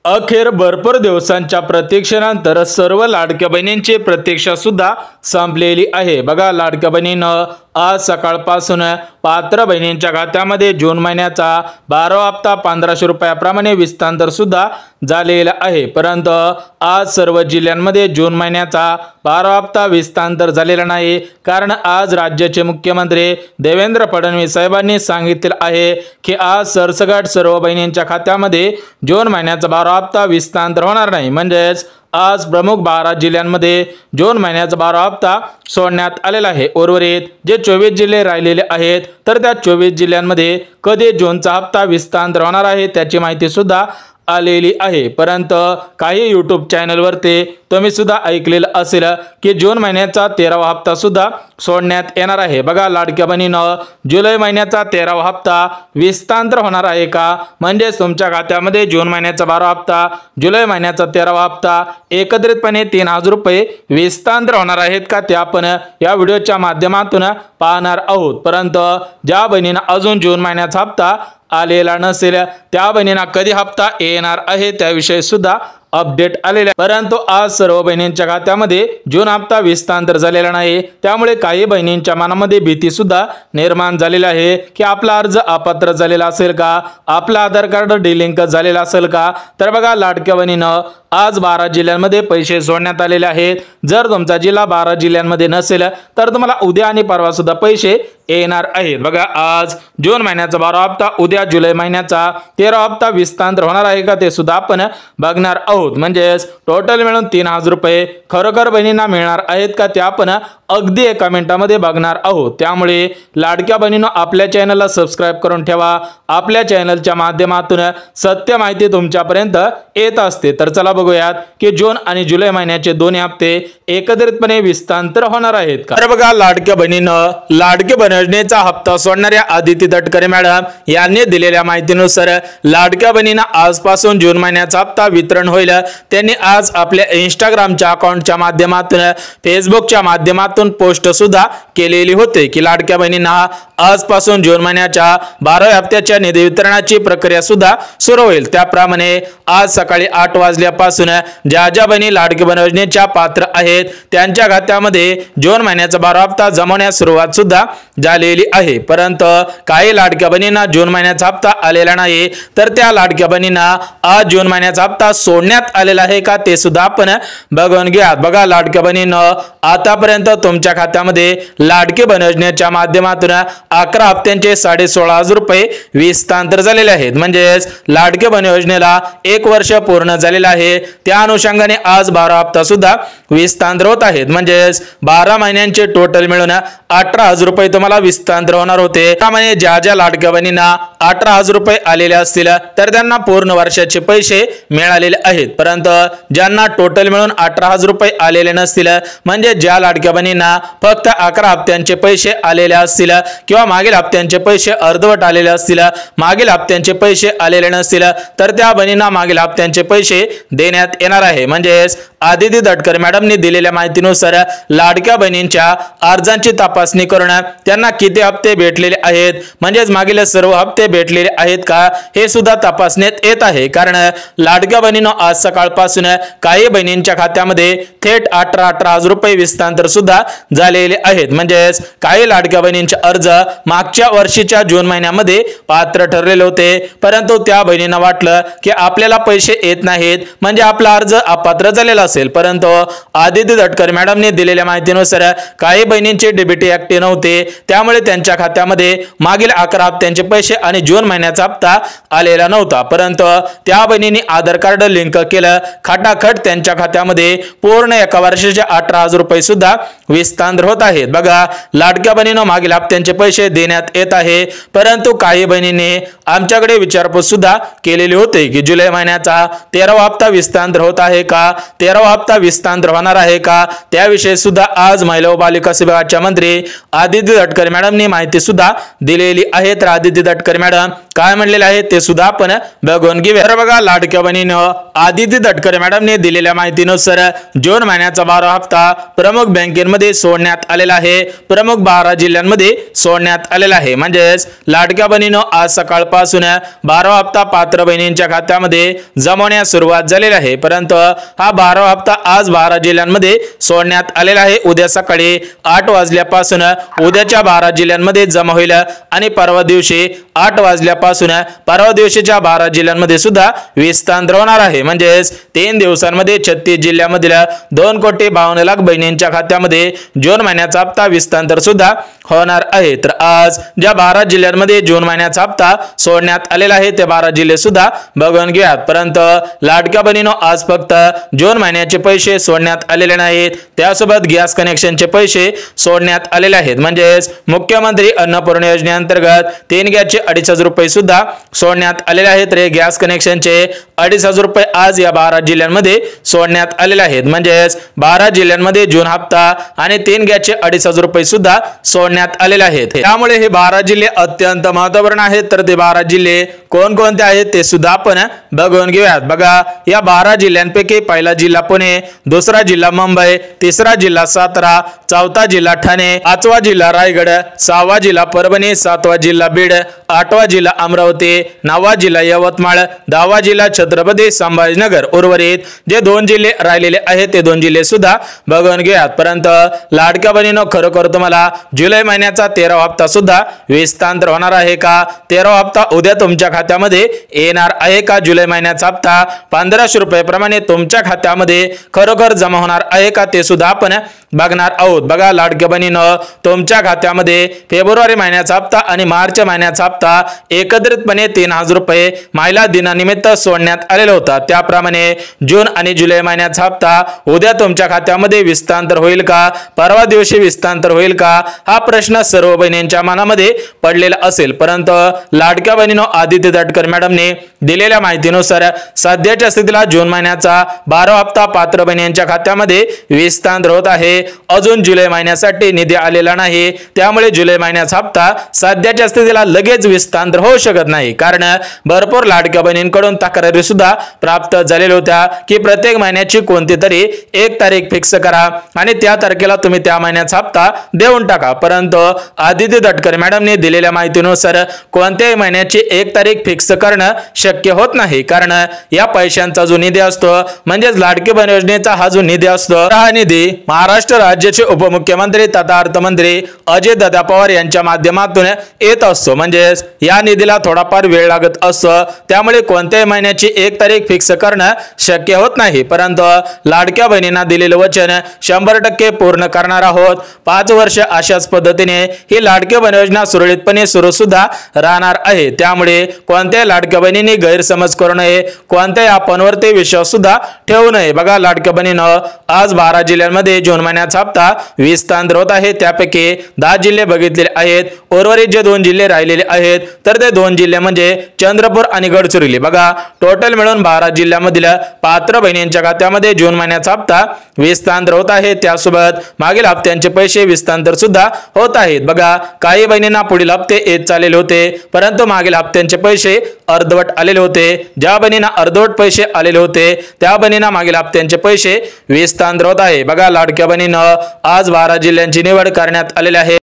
अखेर भरपूर दिवसांच्या प्रतीक्षेनंतर सर्व लाडक्या बहिणींची प्रतीक्षा सुद्धा संपलेली आहे। बघा, लाडक्या बहिणीनं आज सकाळपासून पात्र बहिणींच्या खात्यामध्ये जून महिन्याचा 12वा हप्ता 1500 रुपयाप्रमाणे विस्तार सुद्धा झालेला आहे। परंतु आज सर्व जिल्ह्यांमध्ये जून महिन्याचा 12वा हप्ता विस्तार झालेला नाही, कारण आज राज्याचे मुख्यमंत्री देवेंद्र फडणवीस साहेबांनी सांगितले आहे की आज सरसकट सर्व बहिणींच्या खात्यामध्ये जून महिन्याचा 12वा हप्ता विस्तार होणार नाही। म्हणजेच आज प्रमुख 12 जिल्ह्यांमध्ये जून महिन्याचा 12वा हप्ता सोडण्यात आलेला आहे। उर्वरित जे 24 जिल्हे राहिलेले आहेत तर त्या 24 जिल्ह्यांमध्ये कधी जूनचा हप्ता विस्तार होणार आहे त्याची माहिती सुद्धा आलेली आहे। परंतु काही यूट्यूब चॅनलवरती तुम्ही सुद्धा ऐकलेलं असेल की जून महिन्याचा 13वा हप्ता सुद्धा सोडण्यात येणार आहे। बघा, लाडक्या बहिणीनं जुलै महिन्याचा 13वा हप्ता विस्तार होणार आहे का, म्हणजे तुमच्या खात्यामध्ये जून महिन्याचा 12वा हप्ता, जुलै महिन्याचा 13वा हप्ता एकत्रितपणे 3000 रुपये विस्तार होणार आहेत का, ते आपण या व्हिडिओच्या माध्यमातून पाहणार आहोत। परंतु ज्या बहिणींना अजून जून महिन्याचा हप्ता आलेला नसेल त्या बहिणींना कधी हप्ता येणार आहे त्याविषयी सुद्धा अपडेट आलेला, परंतु आज सर्व बहिणींच्या खात्यामध्ये जून हप्ता विस्तार झालेला नाही। त्यामुळे काही बहिणींच्या मनामध्ये भीती सुद्धा निर्माण झालेली आहे की आपला अर्ज अपात्र झालेला असेल का, आपला आधार कार्ड डिलिंक झालेला असेल का। तर बघा, लाडक्या बहिणीनं आज 12 जिल्ह्यांमध्ये पैसे सोडण्यात आलेले आहेत। जर तुमचा जिल्हा 12 जिल्ह्यांमध्ये नसेल तर तुम्हाला उद्या आणि परवा सुद्धा पैसे येणार आहेत। बघा, आज जून महिन्याचा 12वा हप्ता, उद्या जुलै महिन्याचा 13वा हप्ता विस्तार होणार आहे का ते सुद्धा आपण बघणार आहोत। म्हणजेच टोटल मिळून 3000 रुपये खरोखर बहिणींना मिळणार आहेत का ते आपण अगदी एका मिनिटामध्ये बघणार आहोत। त्यामुळे लाडक्या बहिणींनो आपल्या चॅनलला सबस्क्राइब करून ठेवा। आपल्या चॅनलच्या माध्यमातून सत्य माहिती तुमच्यापर्यंत येत असते। तर चला बघूयात की जून आणि जुलै महिन्याचे दोन्ही हप्ते एकत्रितपणे विस्तार होणार आहेत का। तर बघा, लाडक्या बहिणीनं लाडकी बहीण योजनेचा हप्ता सोडणाऱ्या आदिती तटकरे मॅडम यांनी दिलेल्या माहितीनुसार लाडक्या बहिणींना आजपासून जून महिन्याचा हप्ता वितरण होईल। त्यांनी आज आपल्या इंस्टाग्रामच्या अकाउंटच्या माध्यमातून, फेसबुकच्या माध्यमातून पोस्ट सुद्धा केलेली होते की लाडक्या बहिणींना आजपासून जून महिन्याच्या 12व्या हप्त्याच्या निधी वितरणाची प्रक्रिया सुद्धा सुरू होईल। त्याप्रमाणे आज सकाळी 8 वाजल्यापासून ज्या ज्या बहिणी लाडकी बहीण योजनेच्या पात्र आहेत त्यांच्या खात्यामध्ये जून महिन्याचा 12वा हप्ता जमवण्यास सुरुवात सुद्धा झालेली आहे। परंतु काही लाडक्या बहिणींना जून महिन्याचा हप्ता आलेला नाही, तर त्या लाडक्या बहिणींना आज जून महिन्याचा हप्ता सोडण्यात आलेला आहे का ते सुद्धा आपण बघून घ्या। बघा, लाडक्या बहिणींनो आतापर्यंत तुमच्या खात्यामध्ये लाडकी बहीण योजनेच्या माध्यमातून 11 हप्त्यांचे 16,500 रुपये विस्तार झालेले आहेत। म्हणजेच लाडकी बहीण योजनेला 1 वर्ष पूर्ण झालेले आहे। त्या अनुषंगाने आज 12 हप्ता सुद्धा विस्तार होत आहेत। म्हणजेच 12 महिन्यांचे टोटल मिळून 18,000 रुपये तुम्हाला विस्तार होणार होते। त्यामुळे ज्या ज्या लाडक्या बहिणींना 18,000 रुपये आलेले असतील तर त्यांना पूर्ण वर्षाचे पैसे मिळालेले आहेत। परंतु ज्यांना टोटल मिळून 18,000 रुपये आलेले नसतील, म्हणजे ज्या लाडक्या बहिणींना फक्त 11 हप्त्यांचे पैसे आलेले असतील किंवा मागील हप्त्यांचे पैसे अर्धवट आलेले असतील, मागील हप्त्यांचे पैसे आलेले नसतील, तर त्या बहिणींना मागील हप्त्यांचे पैसे देण्यात येणार आहे। म्हणजेच आदिती तटकरे मॅडमनी दिलेल्या माहितीनुसार लाडक्या बहिणींच्या अर्जांची तपासणी करून त्यांना किती हप्ते भेटलेले आहेत, म्हणजेच मागील सर्व हप्ते भेटलेले आहेत का हे सुद्धा तपासण्यात येत आहे। कारण लाडक्या बहिणींनो आज सकाळपासून काही बहिणींच्या खात्यामध्ये थेट 18,000 रुपये विस्तार सुद्धा झालेले आहेत। म्हणजेच काही लाडक्या बहिणींचे अर्ज मागच्या वर्षीच्या जून महिन्यामध्ये पात्र ठरलेले होते, परंतु त्या बहिणींना वाटलं की आपल्याला पैसे येत नाहीत, म्हणजे आपला अर्ज अपात्र झालेला असेल। परंतु आदिती तटकरे मॅडमने दिलेल्या माहितीनुसार काही बहिणींचे डीबीटी ऍक्टिव्ह नव्हते, त्यामुळे त्यांच्या खात्यामध्ये मागील 11 हप्त्यांचे पैसे आणि जून महिन्याचा हप्ता आलेला नव्हता। परंतु त्या बहिणींनी आधार कार्ड लिंक केलं, खटाखट त्यांच्या खात्यामध्ये पूर्ण एका वर्षाचे 18,000 रुपये सुद्धा विस्तार होत आहेत। बघा, लाडक्या बहिणींनो मागील हप्त्यांचे पैसे देण्यात येत आहे, परंतु काही बहिणींनी आमच्याकडे विचारपूस सुद्धा केलेली होती की जुलै महिन्याचा 13वा हप्ता विस्तार होत आहे का, 13वा हप्ता विस्तार होणार आहे का, त्याविषयी सुद्धा आज महिला व बालविकास विभागाच्या मंत्री आदिती तटकरे मॅडमनी माहिती सुद्धा दिलेली आहे। तर आदिती तटकरे मॅडम काय म्हणलेले आहे ते सुद्धा आपण बघून घेऊया। तर बघा लाडक्या बहिणीनं आदिती तटकरे मॅडमने दिलेल्या माहितीनुसार जून महिन्याचा 12वा हप्ता प्रमुख बँकेमध्ये सोडण्यात आलेला आहे, प्रमुख 12 जिल्ह्यांमध्ये सोडण्यात आलेला आहे। म्हणजेच लाडक्या बहिणीनं आज सकाळपासून 12वा हप्ता पात्र बहिणींच्या खात्यामध्ये जमवण्यास सुरुवात झालेली आहे, परंतु हा 12वा हप्ता आज 12 जिल्ह्यांमध्ये सोडण्यात आलेला आहे। उद्या सकाळी 8 वाजल्यापासून उद्याच्या 12 जिल्ह्यांमध्ये जमा होईल आणि परवा दिवशी 8 वाजल्यापासून परवा दिवशीच्या 12 जिल्ह्यांमध्ये सुद्धा विस्तार होणार आहे। म्हणजेच 3 दिवसांमध्ये 36 जिल्ह्यामधील 2,52,00,000 बहिणींच्या खात्यामध्ये जून महिन्याचा हप्ता विस्तार सुद्धा होणार आहे। तर आज ज्या 12 जिल्ह्यांमध्ये जून महिन्याचा हप्ता सोडण्यात आलेला आहे ते 12 जिल्हे सुद्धा बघून घ्या। परंतु लाडक्या बहिणीनो आज फक्त जून महिन्याचे पैसे सोडण्यात आलेले नाहीत, त्यासोबत गॅस कनेक्शनचे पैसे सोडण्यात आलेले आहेत। म्हणजेच मुख्यमंत्री अन्नपूर्णा योजनेअंतर्गत 3 गॅसचे 2,500 रुपये सुद्धा सोडण्यात आलेले आहेत। तर गॅस कनेक्शनचे 2,500 रुपये आज या 12 जिल्ह्यांमध्ये सोडण्यात आलेले आहेत। म्हणजेच 12 जिल्ह्यांमध्ये जून हप्ता आणि 3 गॅसचे 2,500 रुपये सुद्धा सोडण्यात आलेले आहेत। त्यामुळे हे 12 जिल्हे अत्यंत महत्त्वपूर्ण आहेत। तर ते 12 जिल्हे कोणकोणते आहेत ते सुद्धा आपण बघून घेऊयात। बघा या 12 जिल्ह्यांपैकी पहिला जिल्हा पुणे, दुसरा जिल्हा मुंबई, तिसरा जिल्हा सातारा, चौथा जिल्हा ठाणे, 5वा जिल्हा रायगड, 6वा जिल्हा परभणी, 7वा जिल्हा बीड, 8वा जिल्हा अमरावती, 9वा जिल्हा यवतमाळ, 10वा जिल्हा छत्रपती संभाजीनगर। उर्वरित जे 2 जिल्हे राहिलेले आहेत ते 2 जिल्हे सुद्धा बघून घेऊयात। परंतु लाडक्या बहिणींनो खरोखर तुम्हाला जुलै महिन्याचा 13वा हप्ता सुद्धा विस्तार होणार आहे का, 13वा हप्ता उद्या तुमच्या खात्यामध्ये येणार आहे का, जुलै महिन्याचा हप्ता 1,500 रुपये प्रमाणे तुमच्या खात्यामध्ये खरोखर जमा होणार आहे का ते सुद्धा आपण बघणार आहोत। बघा लाडक्या बहिणींनो तुमच्या खात्यामध्ये फेब्रुवारी महिन्याचा हप्ता आणि मार्च महिन्याचा हप्ता एकत्रितपणे 3,000 रुपये महिला दिनानिमित्त सोडण्यात आलेला होता। त्याप्रमाणे जून आणि जुलै महिन्याचा हप्ता उद्या तुमच्या खात्यामध्ये विस्तार होईल का, परवा दिवशी विस्तार होईल का, हा प्रश्न सर्व बहिणींच्या मनामध्ये पडलेला असेल। परंतु लाडक्या बहिणींनो आदिती तटकरे मॅडमने दिलेल्या माहितीनुसार सध्याच्या स्थितीला जून महिन्याचा 12वा हप्ता पात्र बहिणींच्या खात्यामध्ये विस्तार होत आहे। अजून जुलै महिन्यासाठी निधी आलेला नाही, त्यामुळे जुलै महिन्याचा हप्ता सध्याच्या स्थितीला लगेच विस्तार होऊ शकत नाही। कारण भरपूर लाडक्या बहिणींकडून तक्रारी सुद्धा प्राप्त झालेल्या होत्या की प्रत्येक महिन्याची कोणती तरी एक तारीख फिक्स करा आणि त्या तारखेला तुम्ही त्या महिन्याचा हप्ता देऊन टाका। परंतु आदिती तटकरे मॅडमने दिलेल्या माहितीनुसार कोणत्याही महिन्याची एक तारीख फिक्स करणं शक्य होत नाही, कारण या पैशांचा जो निधी असतो म्हणजेच लाडकी बहीण योजनेचा हा जो निधी असतो हा निधी महाराष्ट्र राज्याचे उपमुख्यमंत्री तथा अर्थमंत्री अजय दादा पवार यांच्या माध्यमातून येत असतो। म्हणजेच या निधीला थोडाफार वेळ लागत असतो, त्यामुळे कोणत्याही महिन्याची एक तारीख फिक्स करणं शक्य होत नाही। परंतु लाडक्या बहिणींना दिलेलं वचन 100% पूर्ण करणार आहोत। 5 वर्ष अशाच पद्धतीने ही लाडकी बहीण योजना सुरळीतपणे सुरू सुद्धा राहणार आहे। त्यामुळे कोणत्याही लाडक्या बहिणींनी गैरसमज करू नये, कोणत्याही आपणवरती विश्वास सुद्धा ठेवू नये। बघा लाडक्या बहिणींनो आज 12 जिल्ह्यांमध्ये जून महिन्याचा हप्ता विस्तार होत आहे, त्यापैकी 10 जिल्हे बघितलेले आहेत। उर्वरित जे 2 जिल्हे राहिलेले आहेत तर ते 2 जिल्हे म्हणजे चंद्रपूर आणि गडचिरोली। बघा टोटल मिळून 12 जिल्ह्यामधील पात्र बहिणींच्या खात्यामध्ये जून महिन्याचा हप्ता विस्तार होत आहे, त्यासोबत मागील हप्त्यांचे पैसे विस्तार सुद्धा होत आहेत। बघा काही बहिणींना पुढील हप्ते येत चाललेले होते, परंतु मागील हप्त्यांचे पैसे अर्धवट आलेले होते। ज्या बहिणींना अर्धवट पैसे आलेले होते त्या बहिणींना मागील हप्त्यांचे पैसे विस्तार होत आहे। बघा लाडक्या बहिणींनो आज 12 जिल्ह्यांची निवड करण्यात आलेली आहे।